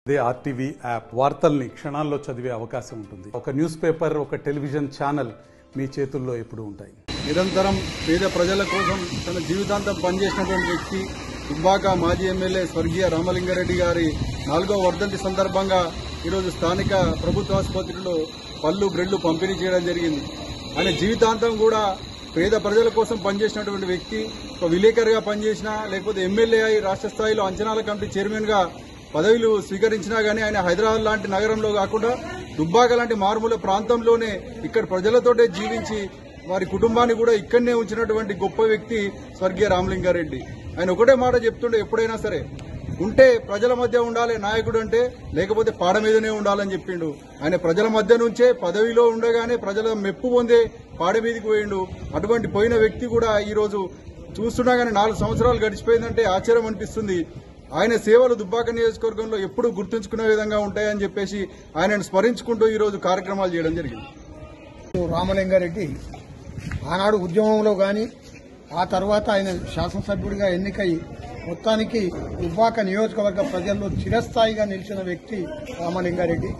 They RTV app వార్తల్ని క్షణాల్లో చదివే అవకాశం ఉంటుంది. ఒక న్యూస్ పేపర్, ఒక టెలివిజన్ ఛానల్ మీ చేతుల్లో ఎప్పుడూ ఉంటాయి. నిరంతరం పేద ప్రజల కోసం తన జీవితాంతం పనిచేసినటువంటి వ్యక్తి దుబ్బాక మాజీ ఎమ్మెల్యే స్వర్గీయ రామలింగారెడ్డి గారి 4వ వర్ధంతి సందర్భంగా ఈరోజు స్థానిక ప్రభుత్వ ఆసుపత్రిలో పళ్ళు బ్రెడ్లు పంపిణీ చేయడం జరిగింది. ఆయన జీవితాంతం కూడా పేద ప్రజల కోసం పనిచేసినటువంటి వ్యక్తి. ఒక విలేకరిగా పనిచేసినా, లేకపోతే ఎమ్మెల్యే అయి రాష్ట్ర స్థాయిలో అంచనాల కమిటీ చైర్మన్ గా పదవులు స్వీకరించినా గానీ ఆయన హైదరాబాద్ లాంటి నగరంలో కాకుండా దుబ్బాక లాంటి మారుమూల ప్రాంతంలోనే ఇక్కడ ప్రజలతోటే జీవించి వారి కుటుంబాన్ని కూడా ఇక్కడనే ఉంచినటువంటి గొప్ప వ్యక్తి స్వర్గీయ రామలింగారెడ్డి. ఆయన ఒకటే మాట చెప్తుండే, ఎప్పుడైనా సరే ఉంటే ప్రజల మధ్య ఉండాలి నాయకుడు అంటే, లేకపోతే పాడ మీదనే ఉండాలని చెప్పిండు. ఆయన ప్రజల మధ్య నుంచే పదవిలో ఉండగానే ప్రజల మెప్పు పొందే పాడ మీదకి పోయిండు. అటువంటి పోయిన వ్యక్తి కూడా ఈ రోజు చూస్తున్నా గానీ 4 సంవత్సరాలు గడిచిపోయిందంటే ఆశ్చర్యం అనిపిస్తుంది. ఆయన సేవలు దుబ్బాక నియోజకవర్గంలో ఎప్పుడూ గుర్తుంచుకునే విధంగా ఉంటాయని చెప్పేసి ఆయనను స్మరించుకుంటూ ఈ రోజు కార్యక్రమాలు చేయడం జరిగింది. రామలింగారెడ్డి ఆనాడు ఉద్యమంలో గాని, ఆ తర్వాత ఆయన శాసనసభ్యుడిగా ఎన్నికై మొత్తానికి దుబ్బాక నియోజకవర్గ ప్రజల్లో చిరస్థాయిగా నిలిచిన వ్యక్తి రామలింగారెడ్డి.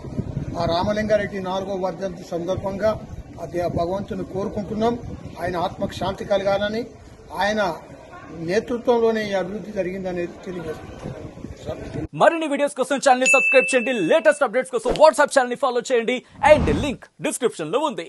ఆ రామలింగారెడ్డి 4వ వర్ధంతి సందర్భంగా భగవంతుని కోరుకుంటున్నాం. ఆయన ఆత్మకు శాంతి కలగాలని, ఆయన నేతృత్వంలోనే ఈ అభివృద్ధి జరిగిందనేది తెలియజేస్తుంది. మరిన్ని వీడియోస్ కోసం ఛానల్ ని సబ్స్క్రైబ్ చేయండి. లేటెస్ట్ అప్డేట్స్ కోసం వాట్సాప్ ఛానల్ ని ఫాలో చేయండి. అండ్ లింక్ డిస్క్రిప్షన్ లో ఉంది.